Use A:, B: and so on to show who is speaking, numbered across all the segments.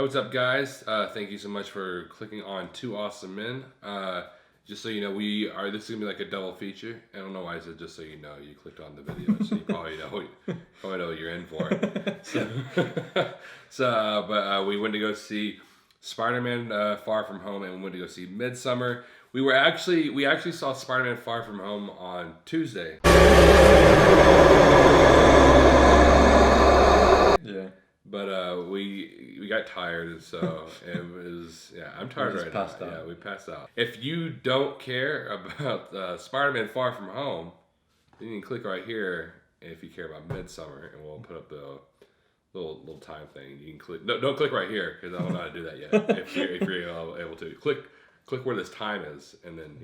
A: Hey, what's up, guys? Thank you so much for clicking on Two Awesome Men. Just so you know, this is gonna be like a double feature. I don't know why I said just so you know. You clicked on the video, so you probably know what you're in for. But we went to go see Spider-Man Far From Home, and we went to go see Midsommar. We actually saw Spider-Man Far From Home on Tuesday.
B: Yeah.
A: But we got tired, so it was I'm tired right now. Yeah, we passed out. If you don't care about Spider-Man Far From Home, then you can click right here. If you care about Midsommar, and we'll put up the little time thing. You can click. No, don't click right here because I don't know how to do that yet. if you're able to click where this time is, and then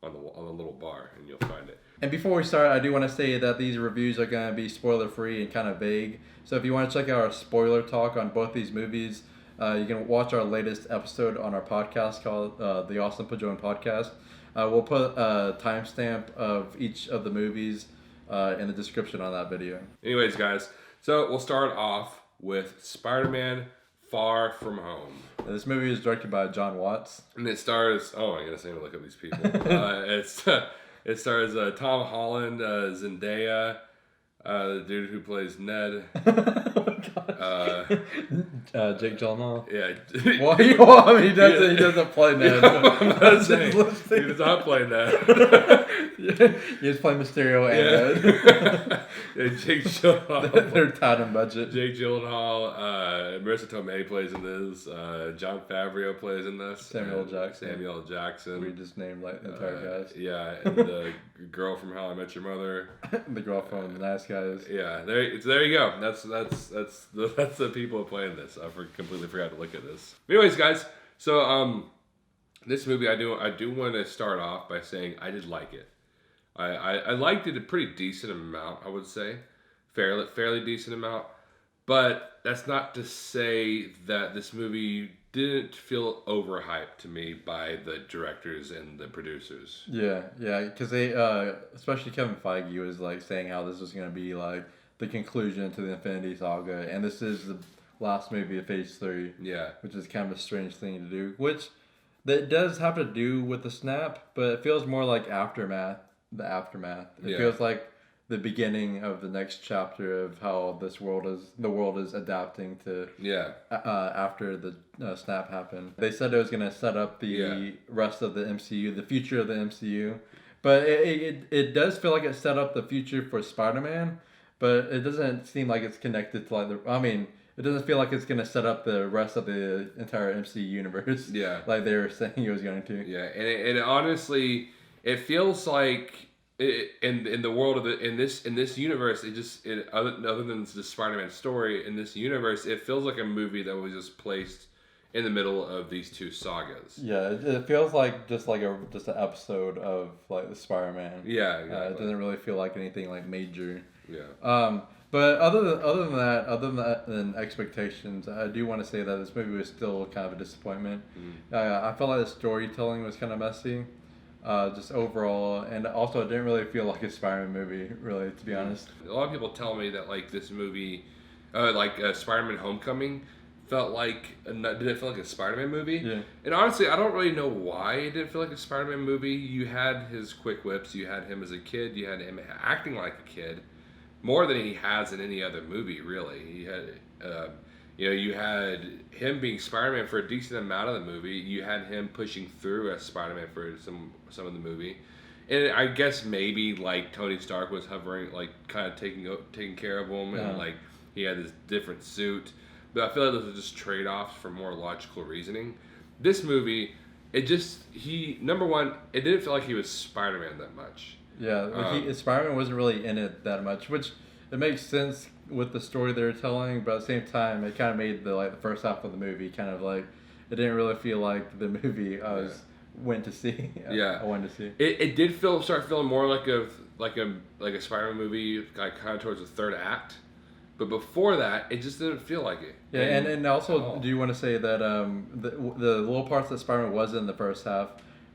A: on the little bar, and you'll find it.
B: And before we start, I do want to say that these reviews are going to be spoiler free and kind of vague. So if you want to check out our spoiler talk on both these movies, you can watch our latest episode on our podcast called the Awesome Pajoan Podcast. We'll put a timestamp of each of the movies in the description on that video.
A: Anyways, guys, so we'll start off with Spider-Man Far From Home.
B: This movie is directed by John Watts.
A: And it stars... Oh, I'm going to look up these people. It stars Tom Holland, Zendaya, the dude who plays Ned.
B: Oh my god. Jake Gyllenhaal.
A: Yeah.
B: Well, he doesn't play Ned.
A: I'm not saying. He does not play Ned.
B: He just playing Mysterio and Ned.
A: Yeah, Jake Gyllenhaal.
B: They're tight on budget.
A: Jake Gyllenhaal, Marissa Tomei plays in this. John Favreau plays in this.
B: Samuel L.
A: Jackson.
B: We just named like the entire cast.
A: Yeah, and the girl from How I Met Your Mother.
B: The girl from The Nice Guys.
A: Yeah, there you go. That's the people playing this. I completely forgot to look at this. Anyways, guys, so this movie I do want to start off by saying I did like it. I liked it a pretty decent amount, I would say, fairly decent amount. But that's not to say that this movie didn't feel overhyped to me by the directors and the producers.
B: Yeah, because they, especially Kevin Feige, was like saying how this was going to be like the conclusion to the Infinity Saga, and this is the last movie of Phase 3.
A: Yeah,
B: which is kind of a strange thing to do. Which that does have to do with the snap, but it feels more like aftermath. The aftermath. It feels like the beginning of the next chapter of how the world is adapting to after the snap happened. They said it was going to set up the rest of the MCU, the future of the MCU, but it does feel like it set up the future for Spider-Man, but it doesn't seem like it's connected to it doesn't feel like it's going to set up the rest of the entire MCU universe. Yeah, like they were saying it was going to.
A: Yeah, and it honestly, it feels like in the world of in this universe, other than the Spider-Man story in this universe, it feels like a movie that was just placed in the middle of these two sagas.
B: Yeah, it feels like just an episode of like the Spider-Man.
A: Yeah, exactly.
B: It doesn't really feel like anything like major.
A: Yeah.
B: But other than expectations, I do want to say that this movie was still kind of a disappointment. I felt like the storytelling was kind of messy. Just overall, and also it didn't really feel like a Spider-Man movie, really, to be honest.
A: A lot of people tell me that like this movie, Spider-Man Homecoming, didn't feel like a Spider-Man movie.
B: Yeah.
A: And honestly, I don't really know why it didn't feel like a Spider-Man movie. You had his quick whips, you had him as a kid, you had him acting like a kid, more than he has in any other movie, really. He had, you had him being Spider-Man for a decent amount of the movie. You had him pushing through as Spider-Man for some of the movie, and I guess maybe like Tony Stark was hovering, like kind of taking care of him, and like he had this different suit. But I feel like those are just trade-offs for more logical reasoning. This movie, number one, it didn't feel like he was Spider-Man that much.
B: Yeah, Spider-Man wasn't really in it that much, which it makes sense with the story they were telling, but at the same time, it kind of made the first half of the movie kind of like it didn't really feel like the movie I went to see. I wanted to see.
A: It did start feeling more like a Spider-Man movie, like kind of towards the third act, but before that, it just didn't feel like it.
B: Yeah, and also, do you want to say that the little parts that Spider-Man was in the first half,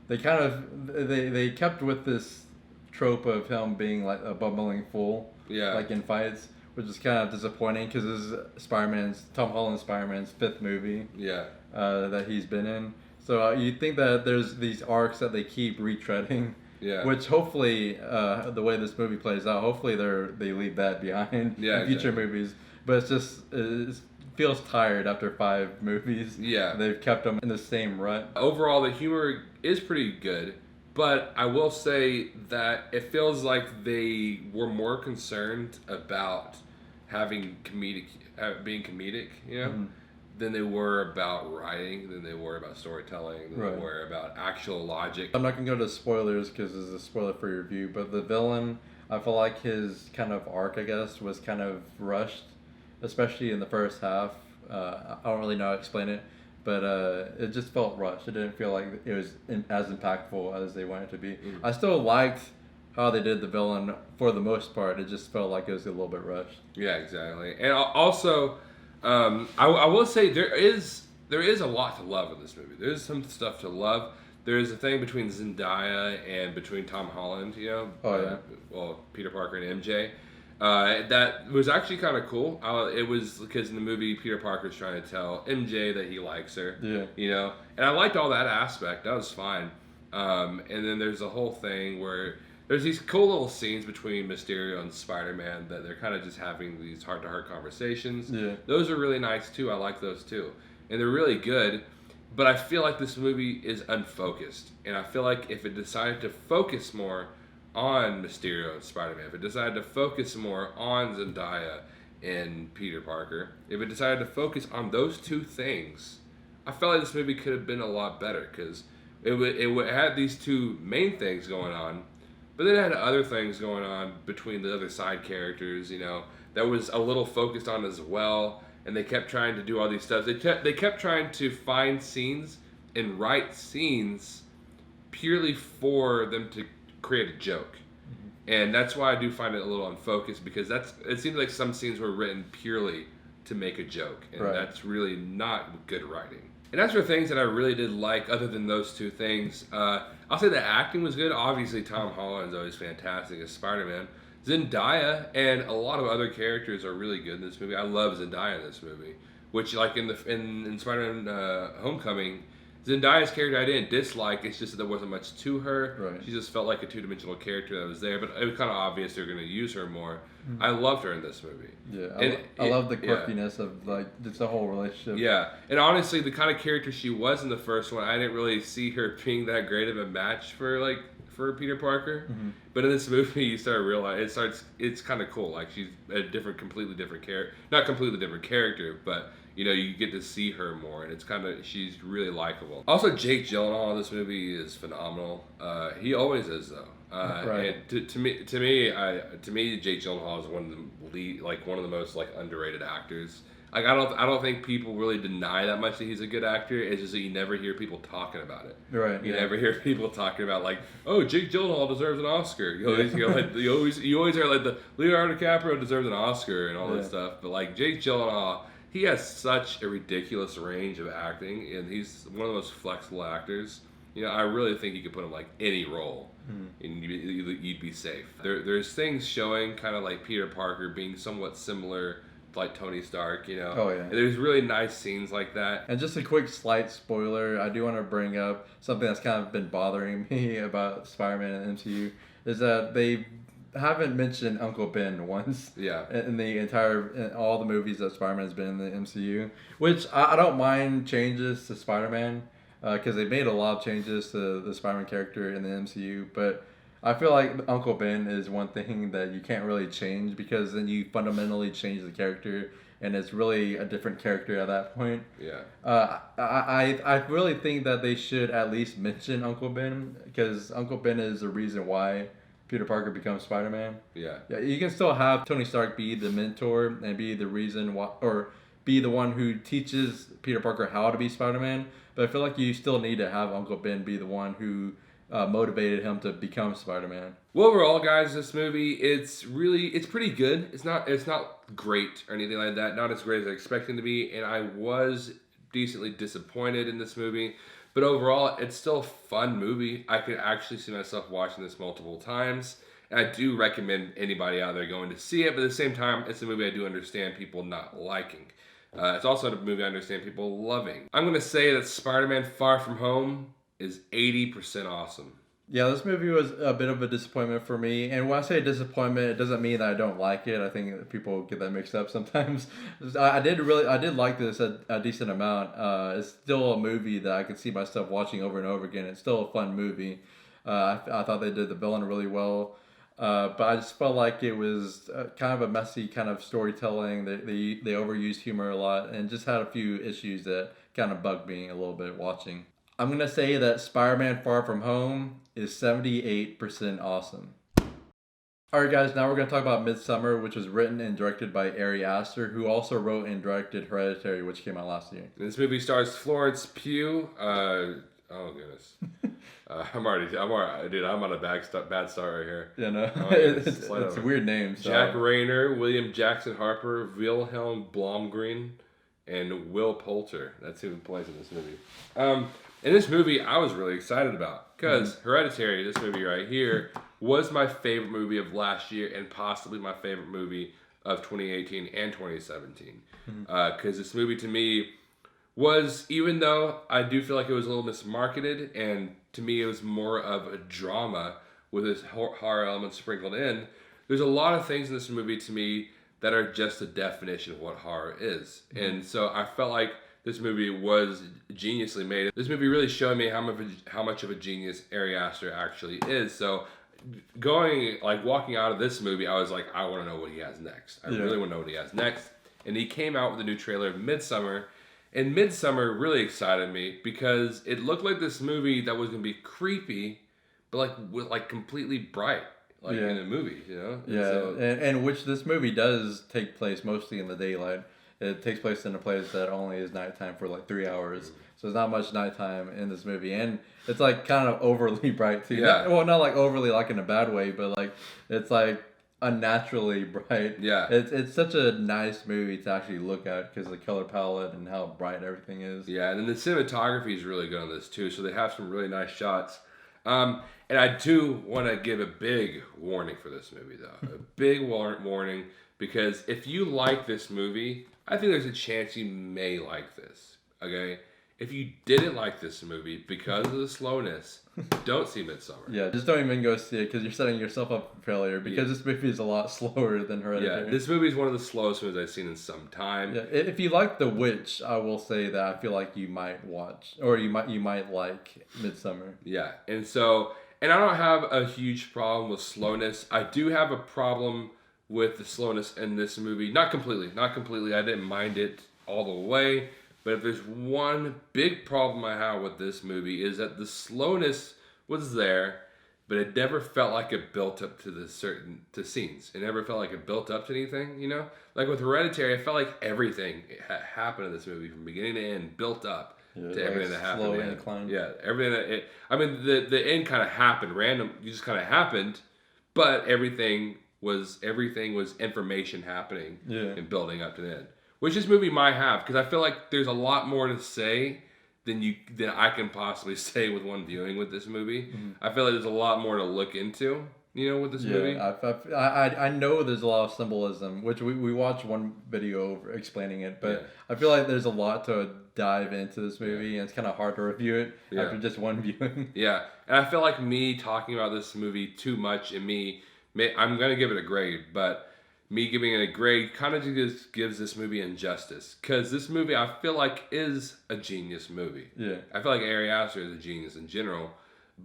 B: they kind of they kept with this trope of him being like a bumbling fool, like in fights. which is kind of disappointing because this is Tom Holland's Spider-Man's 5th movie.
A: Yeah.
B: That he's been in. So you think that there's these arcs that they keep retreading.
A: Yeah.
B: Which hopefully, the way this movie plays out, hopefully they leave that behind in future movies. But it's just it feels tired after 5 movies.
A: Yeah.
B: They've kept them in the same rut.
A: Overall, the humor is pretty good, but I will say that it feels like they were more concerned about having being comedic, you know, than they were about writing, than they were about storytelling, than they were about actual logic.
B: I'm not gonna go to spoilers because this is a spoiler for your review, but the villain, I feel like his kind of arc, I guess, was kind of rushed, especially in the first half. I don't really know how to explain it, but it just felt rushed. It didn't feel like it was as impactful as they wanted it to be. I still liked how they did the villain for the most part. It just felt like it was a little bit rushed.
A: Yeah, exactly. And also, I will say there is a lot to love in this movie. There's some stuff to love. There's a thing between Zendaya and between Tom Holland, you know. Well, Peter Parker and MJ. That was actually kind of cool. It was because in the movie, Peter Parker's trying to tell MJ that he likes her.
B: Yeah.
A: You know, and I liked all that aspect. That was fine. And then there's a whole thing where there's these cool little scenes between Mysterio and Spider-Man that they're kind of just having these heart-to-heart conversations.
B: Yeah.
A: Those are really nice too. I like those too, and they're really good. But I feel like this movie is unfocused, and I feel like if it decided to focus more on Mysterio and Spider-Man, if it decided to focus more on Zendaya and Peter Parker, if it decided to focus on those 2 things, I felt like this movie could have been a lot better because it had these 2 main things going on, but then it had other things going on between the other side characters, you know, that was a little focused on as well. And they kept trying to do all these stuff. They kept trying to find scenes and write scenes purely for them to create a joke. And that's why I do find it a little unfocused because it seems like some scenes were written purely to make a joke. And that's really not good writing. And as for things that I really did like other than those 2 things, I'll say the acting was good. Obviously, Tom Holland's always fantastic as Spider-Man. Zendaya and a lot of other characters are really good in this movie. I love Zendaya in this movie, which like in Spider-Man Homecoming, Zendaya's character I didn't dislike. It's just that there wasn't much to her.
B: Right.
A: She just felt like a 2-dimensional character that was there, but it was kind of obvious they were going to use her more. I loved her in this movie.
B: Yeah, I love the quirkiness of like just the whole relationship.
A: Yeah, and honestly, the kind of character she was in the first one, I didn't really see her being that great of a match for Peter Parker. But in this movie, you start realizing it's kind of cool. Like she's a completely different character, not completely different character, but you know you get to see her more, and she's really likable. Also, Jake Gyllenhaal in this movie is phenomenal. He always is though. And to me, Jake Gyllenhaal is one of the most underrated actors. Like I don't think people really deny that much that he's a good actor. It's just that you never hear people talking about it.
B: Right.
A: You never hear people talking about like, oh, Jake Gyllenhaal deserves an Oscar. You always hear like the Leonardo DiCaprio deserves an Oscar and all that stuff. But like Jake Gyllenhaal, he has such a ridiculous range of acting, and he's one of the most flexible actors. You know, I really think you could put him like any role, and you'd be safe. There's things showing kind of like Peter Parker being somewhat similar like Tony Stark, you know.
B: Oh yeah.
A: And there's really nice scenes like that.
B: And just a quick slight spoiler, I do want to bring up something that's kind of been bothering me about Spider-Man and MCU is that they haven't mentioned Uncle Ben once.
A: Yeah.
B: In all the movies that Spider-Man has been in the MCU, which I don't mind changes to Spider-Man because they made a lot of changes to the Spider-Man character in the MCU, but I feel like Uncle Ben is one thing that you can't really change because then you fundamentally change the character and it's really a different character at that point.
A: Yeah.
B: I really think that they should at least mention Uncle Ben because Uncle Ben is the reason why Peter Parker becomes Spider-Man.
A: Yeah.
B: Yeah. You can still have Tony Stark be the mentor and be the reason why, or be the one who teaches Peter Parker how to be Spider-Man. But I feel like you still need to have Uncle Ben be the one who motivated him to become Spider-Man.
A: Well, overall, guys, this movie it's pretty good. It's not great or anything like that. Not as great as I expected it to be, and I was decently disappointed in this movie. But overall, it's still a fun movie. I could actually see myself watching this multiple times. And I do recommend anybody out there going to see it, but at the same time, it's a movie I do understand people not liking. It's also a movie I understand people loving. I'm going to say that Spider-Man Far From Home is 80% awesome.
B: Yeah, this movie was a bit of a disappointment for me. And when I say disappointment, it doesn't mean that I don't like it. I think that people get that mixed up sometimes. I did like this a decent amount. It's still a movie that I could see myself watching over and over again. It's still a fun movie. I thought they did the villain really well. But I just felt like it was kind of a messy kind of storytelling. They overused humor a lot and just had a few issues that kind of bugged me a little bit watching. I'm going to say that Spider-Man Far From Home is 78% awesome. Alright guys, now we're going to talk about Midsommar, which was written and directed by Aster, who also wrote and directed Hereditary, which came out last year.
A: This movie stars Florence Pugh. Oh goodness. I'm already, dude. I'm on a bad start right here.
B: Yeah, no, it's a weird name. So.
A: Jack Rayner, William Jackson Harper, Wilhelm Blomgren, and Will Poulter. That's who plays in this movie. In this movie, I was really excited about because Hereditary, this movie right here, was my favorite movie of last year and possibly my favorite movie of 2018 and 2017. Because this movie to me was, even though I do feel like it was a little mismarketed, and to me it was more of a drama with this horror element sprinkled in, there's a lot of things in this movie to me that are just a definition of what horror is. And so I felt like this movie was geniusly made. This movie really showed me how much of a genius Ari Aster actually is. So walking out of this movie, I was like, I want to know what he has next. I really want to know what he has next. And he came out with a new trailer, Midsommar. And Midsommar really excited me because it looked like this movie that was going to be creepy, but with completely bright. In a movie, you know?
B: And which this movie does take place mostly in the daylight. It takes place in a place that only is nighttime for 3 hours. So there's not much nighttime in this movie. And it's kind of overly bright too.
A: Yeah.
B: Not overly in a bad way, but it's unnaturally bright.
A: Yeah.
B: It's such a nice movie to actually look at because of the color palette and how bright everything is.
A: Yeah, and then the cinematography is really good on this too. So they have some really nice shots. And I do want to give a big warning for this movie, though. A big warning, because if you like this movie, I think there's a chance you may like this, okay? If you didn't like this movie because of the slowness, don't see Midsommar.
B: Yeah, just don't even go see it because you're setting yourself up for failure because this movie is a lot slower than Hereditary.
A: Yeah, this movie is one of the slowest movies I've seen in some time.
B: Yeah, if you like The Witch, I will say that I feel like you might watch, or you might like Midsommar.
A: Yeah, and I don't have a huge problem with slowness. I do have a problem with the slowness in this movie. Not completely. I didn't mind it all the way. But if there's one big problem I have with this movie is that the slowness was there, but it never felt like it built up to scenes. It never felt like it built up to anything, you know? Like with Hereditary, I felt like everything happened in this movie from beginning to end, built up to everything that happened.
B: Slow incline.
A: Yeah, everything the end kind of happened, you just kind of happened, but everything was information happening and building up to the end. Which this movie might have, because I feel like there's a lot more to say than I can possibly say with one viewing with this movie. I feel like there's a lot more to look into, with this movie.
B: I know there's a lot of symbolism, which we watched one video over explaining it, but I feel like there's a lot to dive into this movie, and it's kind of hard to review it after just one viewing.
A: Yeah, and I feel like me talking about this movie too much, and I'm going to give it a grade, but me giving it a grade kind of just gives this movie injustice. Because this movie, I feel like, is a genius movie. Yeah. I feel like Ari Aster is a genius in general.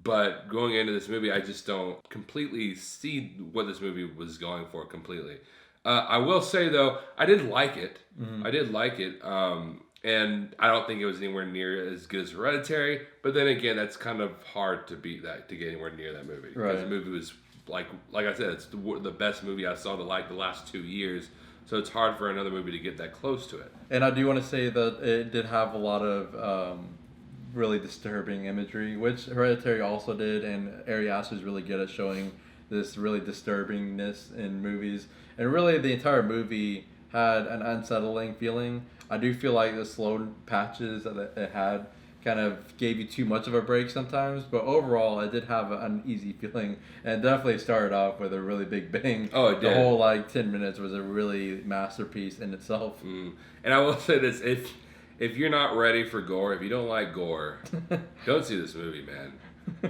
A: But going into this movie, I just don't completely see what this movie was going for completely. I will say, though, I did like it. I did like it. And I don't think it was anywhere near as good as Hereditary. But then again, that's kind of hard to beat that, to get anywhere near that movie. Because the movie was... Like I said, it's the best movie I saw the last 2 years, so it's hard for another movie to get that close to it.
B: And I do want to say that it did have a lot of really disturbing imagery, which Hereditary also did, and Ari Aster is really good at showing this really disturbingness in movies. And really, the entire movie had an unsettling feeling. I do feel like the slow patches that it had kind of gave you too much of a break sometimes. But overall, I did have an uneasy feeling, and it definitely started off with a really big bang.
A: Oh, it did.
B: The whole like 10 minutes was a really masterpiece in itself.
A: And I will say this: if you're not ready for gore, if you don't like gore, don't see this movie, man.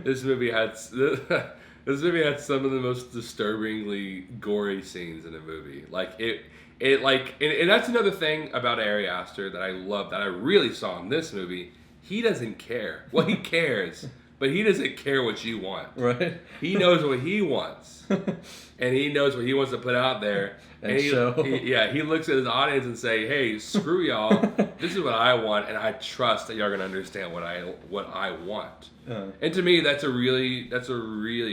A: This movie had some of the most disturbingly gory scenes in a movie. Like and that's another thing about Ari Aster that I love, that I really saw in this movie. He doesn't care. Well, he cares, but he doesn't care what you want.
B: Right.
A: He knows what he wants, and he knows what he wants to put out there.
B: And show.
A: He looks at his audience and say, "Hey, screw y'all. This is what I want, and I trust that y'all are gonna understand what I want." And to me, that's a really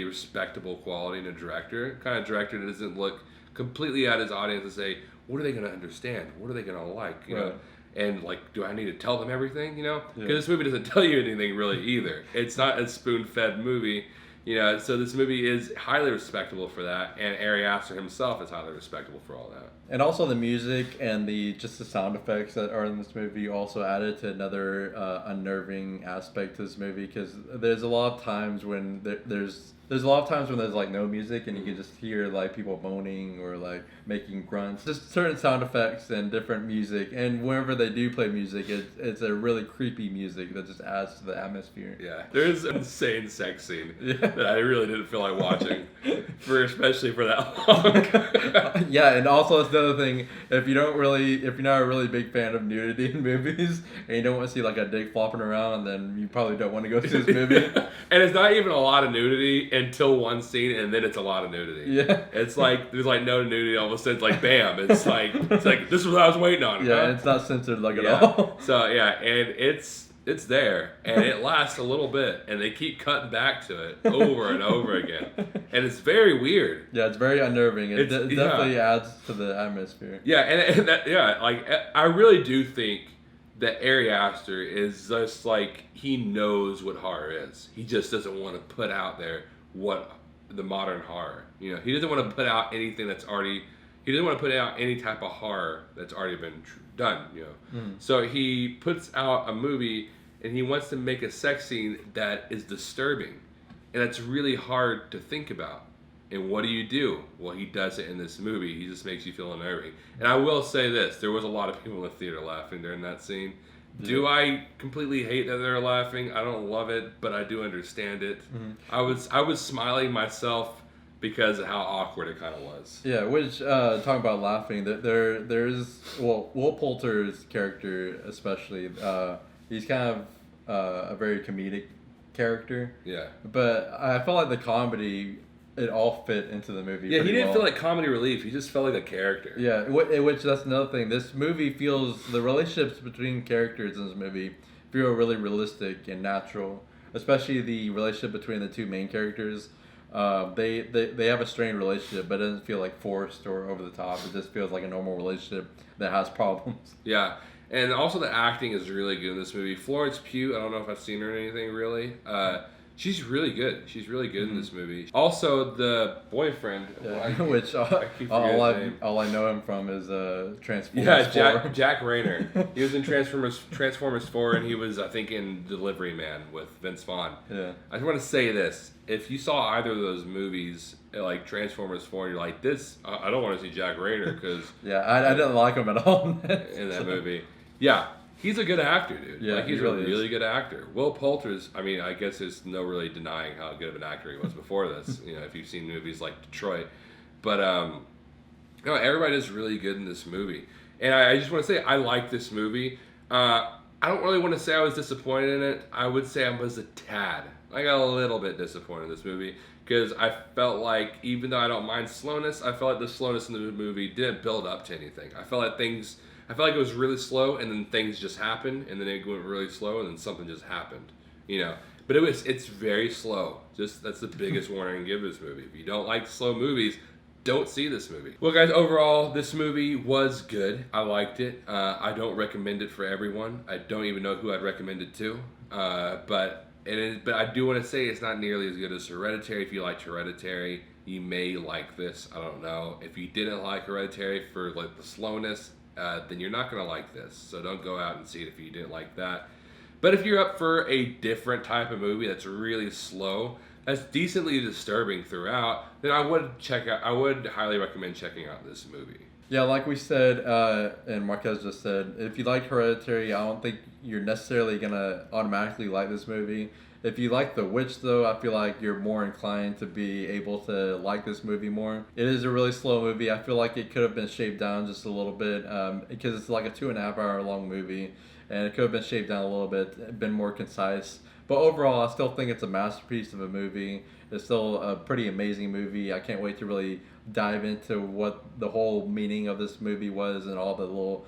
A: respectable quality in a director. The kind of director that doesn't look completely at his audience and say, "What are they gonna understand? What are they gonna like?" You know. And like, do I need to tell them everything? You know, because this movie doesn't tell you anything really either. It's not a spoon-fed movie. You know, so this movie is highly respectable for that, and Ari Aster himself is highly respectable for all that.
B: And also the music and the sound effects that are in this movie also added to another unnerving aspect to this movie, because there's a lot of times when there's like no music, and you can just hear like people moaning or like making grunts. Just certain sound effects and different music, and whenever they do play music, it's a really creepy music that just adds to the atmosphere.
A: Yeah, there's an insane sex scene that I really didn't feel like watching, especially for that long.
B: Yeah, and also it's another thing, if you're not a really big fan of nudity in movies and you don't want to see like a dick flopping around, then you probably don't want to go see this movie.
A: And it's not even a lot of nudity until one scene, and then it's a lot of nudity.
B: Yeah,
A: it's like there's like no nudity. All of a sudden, it's like bam! It's like this is what I was waiting on.
B: Yeah, and it's not censored like at all.
A: So yeah, and it's there, and it lasts a little bit, and they keep cutting back to it over and over again, and it's very weird.
B: Yeah, it's very unnerving. It definitely adds to the atmosphere.
A: Yeah, and that, like I really do think that Ari Aster is just like, he knows what horror is. He just doesn't want to put out there what the modern horror. You know, he doesn't want to put out anything that's already. He doesn't want to put out any type of horror that's already been done. You know, so he puts out a movie and he wants to make a sex scene that is disturbing, and that's really hard to think about. And what do? Well, he does it in this movie. He just makes you feel unnerving. And I will say this: there was a lot of people in the theater laughing during that scene. Yeah. Do I completely hate that they're laughing? I don't love it, but I do understand it. I was smiling myself because of how awkward it kind of was.
B: Yeah, which talking about laughing, there's Will Poulter's character especially. He's kind of a very comedic character.
A: Yeah.
B: But I felt like the comedy, it all fit into the movie.
A: Yeah, he didn't feel like comic relief. He just felt like a character.
B: Yeah, which that's another thing. This movie feels, the relationships between characters in this movie feel really realistic and natural. Especially the relationship between the two main characters. They have a strained relationship, but it doesn't feel like forced or over the top. It just feels like a normal relationship that has problems.
A: Yeah. And also the acting is really good in this movie. Florence Pugh, I don't know if I've seen her in anything really. She's really good. She's really good in this movie. Also, the boyfriend,
B: which all I know him from is Transformers
A: 4. Jack Rayner. He was in Transformers 4, and he was, I think, in Delivery Man with Vince Vaughn.
B: Yeah.
A: I just want to say this: if you saw either of those movies, like Transformers 4, and you're like, "This, I don't want to see Jack Rayner," because
B: I didn't like him at all
A: in that movie. Yeah. He's a good actor, dude.
B: Yeah,
A: like, he's a really good actor. Will Poulter's, I mean, I guess there's no really denying how good of an actor he was before this, you know, if you've seen movies like Detroit. But, everybody is really good in this movie. And I just want to say, I like this movie. I don't really want to say I was disappointed in it. I would say I was a tad. I got a little bit disappointed in this movie, because I felt like, even though I don't mind slowness, I felt like the slowness in the movie didn't build up to anything. I felt like it was really slow, and then things just happened, and then it went really slow, and then something just happened, you know. But it's very slow. Just, that's the biggest warning I can give this movie. If you don't like slow movies, don't see this movie. Well, guys, overall, this movie was good. I liked it. I don't recommend it for everyone. I don't even know who I'd recommend it to. But I do want to say it's not nearly as good as Hereditary. If you liked Hereditary, you may like this. I don't know. If you didn't like Hereditary for like the slowness, then you're not going to like this. So don't go out and see it if you didn't like that. But if you're up for a different type of movie that's really slow, that's decently disturbing throughout, then I would highly recommend checking out this movie.
B: Yeah, like we said, and Marquez just said, if you like Hereditary, I don't think you're necessarily gonna automatically like this movie. If you like The Witch, though, I feel like you're more inclined to be able to like this movie more. It is a really slow movie. I feel like it could have been shaved down just a little bit because it's like a 2.5 hour long movie, and it could have been shaved down a little bit, been more concise. But overall, I still think it's a masterpiece of a movie. It's still a pretty amazing movie. I can't wait to really dive into what the whole meaning of this movie was and all the little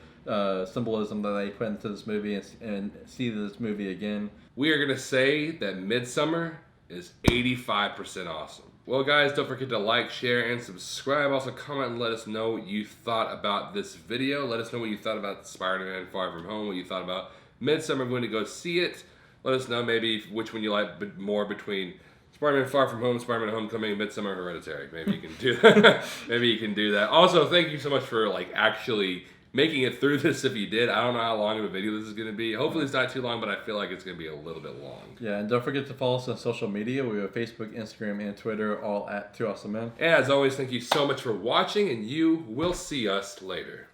B: symbolism that they put into this movie and see this movie again.
A: We are going to say that Midsommar is 85% awesome. Well, guys, don't forget to like, share, and subscribe. Also, comment and let us know what you thought about this video. Let us know what you thought about Spider-Man Far From Home, what you thought about Midsommar. Going to go see it. Let us know maybe which one you like more between Spider-Man Far From Home, Spider-Man Homecoming, Midsommar, Hereditary. Maybe you can do that. Maybe you can do that. Also, thank you so much for actually making it through this. If you did, I don't know how long of a video this is going to be. Hopefully it's not too long, but I feel like it's going to be a little bit long.
B: Yeah, and don't forget to follow us on social media. We have Facebook, Instagram, and Twitter, all at 2 Awesome Men.
A: And as always, thank you so much for watching, and you will see us later.